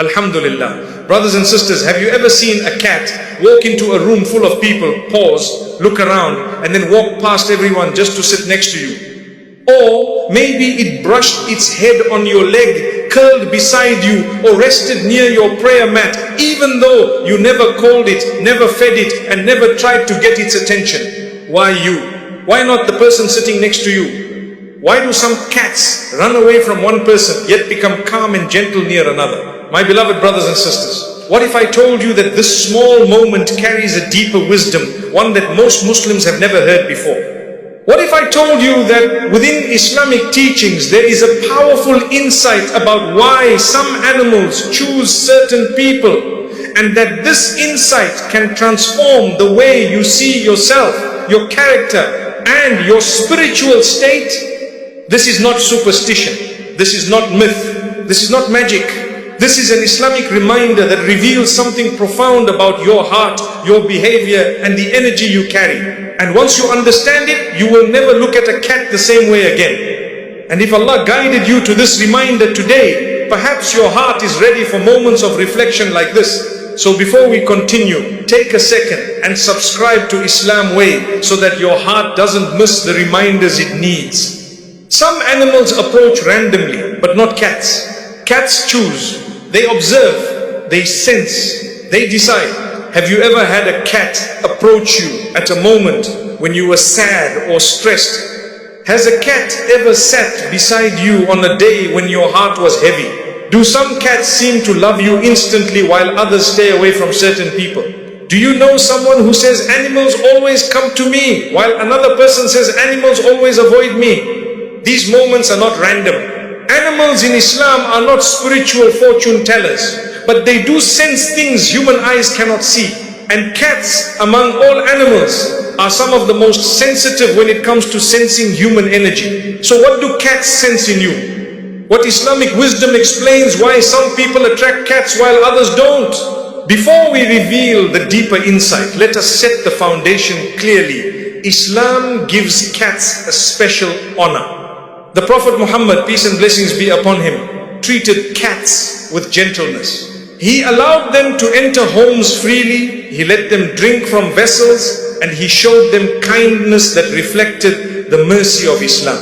Alhamdulillah. Brothers and sisters, have you ever seen a cat walk into a room full of people, pause, look around, and then walk past everyone just to sit next to you? Or maybe it brushed its head on your leg, curled beside you, or rested near your prayer mat, even though you never called it, never fed it, and never tried to get its attention. Why you? Why not the person sitting next to you? Why do some cats run away from one person, yet become calm and gentle near another? My beloved brothers and sisters, what if I told you that this small moment carries a deeper wisdom, one that most Muslims have never heard before? What if I told you that within Islamic teachings there is a powerful insight about why some animals choose certain people, and that this insight can transform the way you see yourself, your character, and your spiritual state? This is not superstition. This is not myth. This is not magic. This is an Islamic reminder that reveals something profound about your heart, your behavior, and the energy you carry. And once you understand it, you will never look at a cat the same way again. And if Allah guided you to this reminder today, perhaps your heart is ready for moments of reflection like this. So before we continue, take a second and subscribe to Islam Way so that your heart doesn't miss the reminders it needs. Some animals approach randomly, but not cats. Cats choose. They observe, they sense, they decide. Have you ever had a cat approach you at a moment when you were sad or stressed? Has a cat ever sat beside you on a day when your heart was heavy? Do some cats seem to love you instantly while others stay away from certain people? Do you know someone who says animals always come to me, while another person says animals always avoid me? These moments are not random. Animals in Islam are not spiritual fortune tellers, but they do sense things human eyes cannot see. And cats, among all animals, are some of the most sensitive when it comes to sensing human energy. So what do cats sense in you? What Islamic wisdom explains why some people attract cats while others don't? Before we reveal the deeper insight, let us set the foundation clearly. Islam gives cats a special honor. The Prophet Muhammad, peace and blessings be upon him, treated cats with gentleness. He allowed them to enter homes freely, he let them drink from vessels, and he showed them kindness that reflected the mercy of Islam.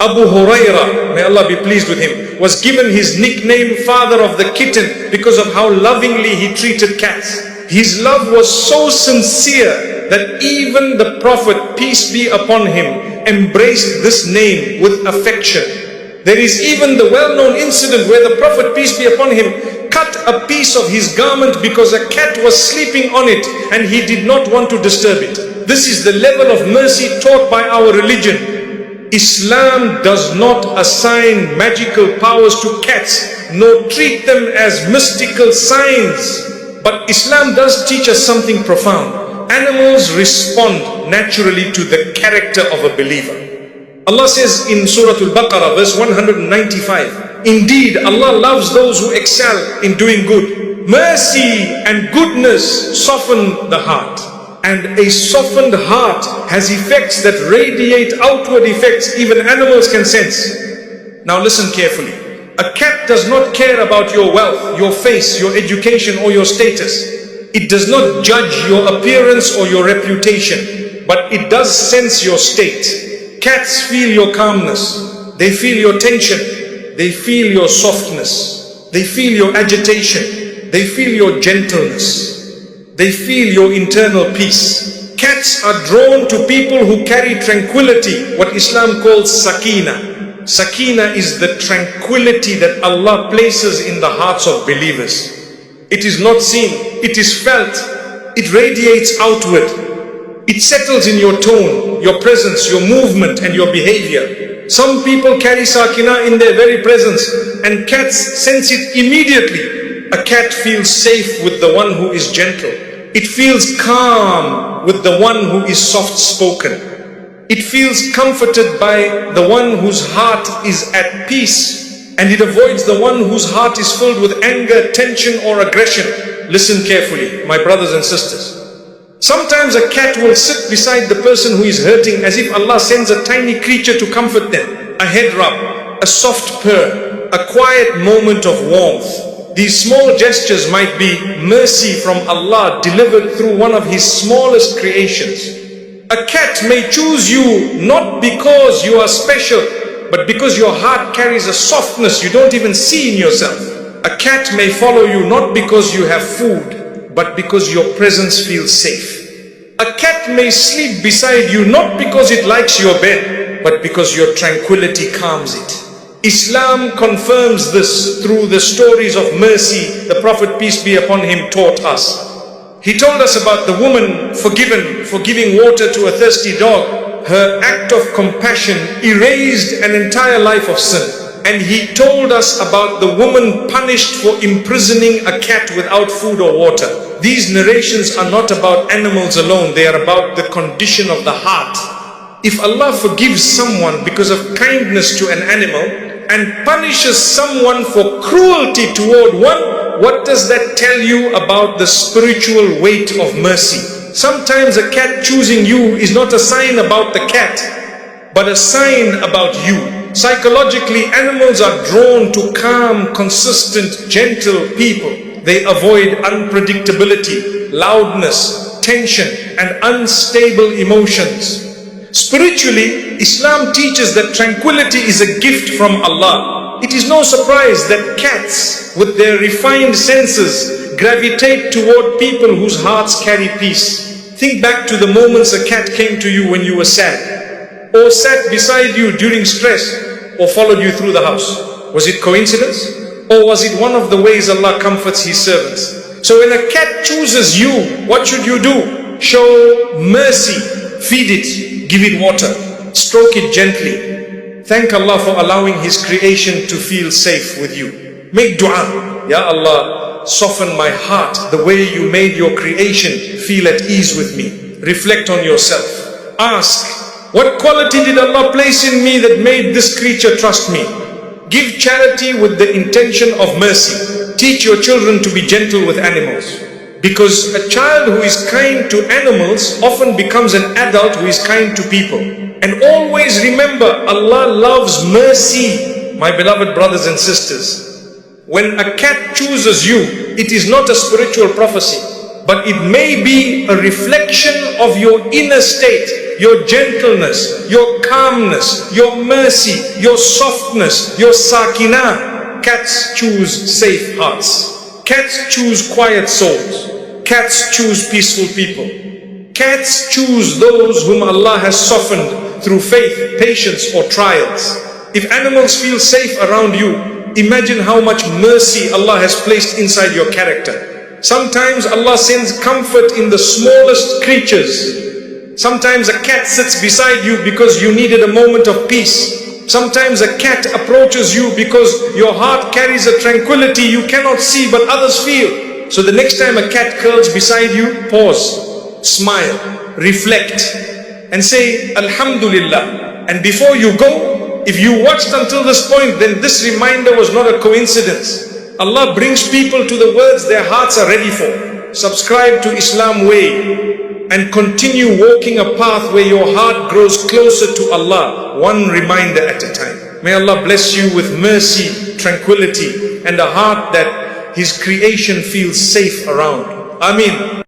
Abu Huraira, may Allah be pleased with him, was given his nickname Father of the Kitten because of how lovingly he treated cats. His love was so sincere that even the Prophet, peace be upon him, embraced this name with affection. There is even the well-known incident where the Prophet, peace be upon him, cut a piece of his garment because a cat was sleeping on it and he did not want to disturb it. This is the level of mercy taught by our religion. Islam does not assign magical powers to cats, nor treat them as mystical signs. But Islam does teach us something profound. Animals respond naturally to the character of a believer. Allah says in Surah Al-Baqarah, verse 195, indeed, Allah loves those who excel in doing good. Mercy and goodness soften the heart. And a softened heart has effects that radiate outward effects even animals can sense. Now listen carefully. A cat does not care about your wealth, your face, your education, or your status. It does not judge your appearance or your reputation, but it does sense your state. Cats feel your calmness. They feel your tension. They feel your softness. They feel your agitation. They feel your gentleness. They feel your internal peace. Cats are drawn to people who carry tranquility, what Islam calls sakina. Sakina is the tranquility that Allah places in the hearts of believers. It is not seen, it is felt, it radiates outward. It settles in your tone, your presence, your movement, and your behavior. Some people carry sakina in their very presence, and cats sense it immediately. A cat feels safe with the one who is gentle. It feels calm with the one who is soft-spoken. It feels comforted by the one whose heart is at peace, and it avoids the one whose heart is filled with anger, tension, or aggression. Listen carefully, my brothers and sisters. Sometimes a cat will sit beside the person who is hurting as if Allah sends a tiny creature to comfort them. A head rub, a soft purr, a quiet moment of warmth. These small gestures might be mercy from Allah delivered through one of His smallest creations. A cat may choose you not because you are special, but because your heart carries a softness you don't even see in yourself. A cat may follow you not because you have food, but because your presence feels safe. A cat may sleep beside you not because it likes your bed, but because your tranquility calms it. Islam confirms this through the stories of mercy the Prophet, peace be upon him, taught us. He told us about the woman forgiven for giving water to a thirsty dog. Her act of compassion erased an entire life of sin. And he told us about the woman punished for imprisoning a cat without food or water. These narrations are not about animals alone, they are about the condition of the heart. If Allah forgives someone because of kindness to an animal and punishes someone for cruelty toward one, what does that tell you about the spiritual weight of mercy? Sometimes a cat choosing you is not a sign about the cat, but a sign about you. Psychologically, animals are drawn to calm, consistent, gentle people. They avoid unpredictability, loudness, tension, and unstable emotions. Spiritually, Islam teaches that tranquility is a gift from Allah. It is no surprise that cats, with their refined senses, gravitate toward people whose hearts carry peace. Think back to the moments a cat came to you when you were sad, or sat beside you during stress, or followed you through the house. Was it coincidence? Or was it one of the ways Allah comforts His servants? So when a cat chooses you, what should you do? Show mercy, feed it, give it water, stroke it gently. Thank Allah for allowing His creation to feel safe with you. Make dua, Ya Allah, soften my heart the way you made your creation feel at ease with me. Reflect on yourself. Ask, what quality did Allah place in me that made this creature trust me? Give charity with the intention of mercy. Teach your children to be gentle with animals. Because a child who is kind to animals often becomes an adult who is kind to people. And always remember, Allah loves mercy, my beloved brothers and sisters. When a cat chooses you, it is not a spiritual prophecy, but it may be a reflection of your inner state, your gentleness, your calmness, your mercy, your softness, your sakinah. Cats choose safe hearts. Cats choose quiet souls. Cats choose peaceful people. Cats choose those whom Allah has softened through faith, patience, or trials. If animals feel safe around you, imagine how much mercy Allah has placed inside your character. Sometimes Allah sends comfort in the smallest creatures. Sometimes a cat sits beside you because you needed a moment of peace. Sometimes a cat approaches you because your heart carries a tranquility you cannot see but others feel. So the next time a cat curls beside you, pause, smile, reflect, and say, Alhamdulillah. And before you go, if you watched until this point, then this reminder was not a coincidence. Allah brings people to the words their hearts are ready for. Subscribe to Islam Way and continue walking a path where your heart grows closer to Allah, one reminder at a time. May Allah bless you with mercy, tranquility, and a heart that His creation feels safe around. Ameen.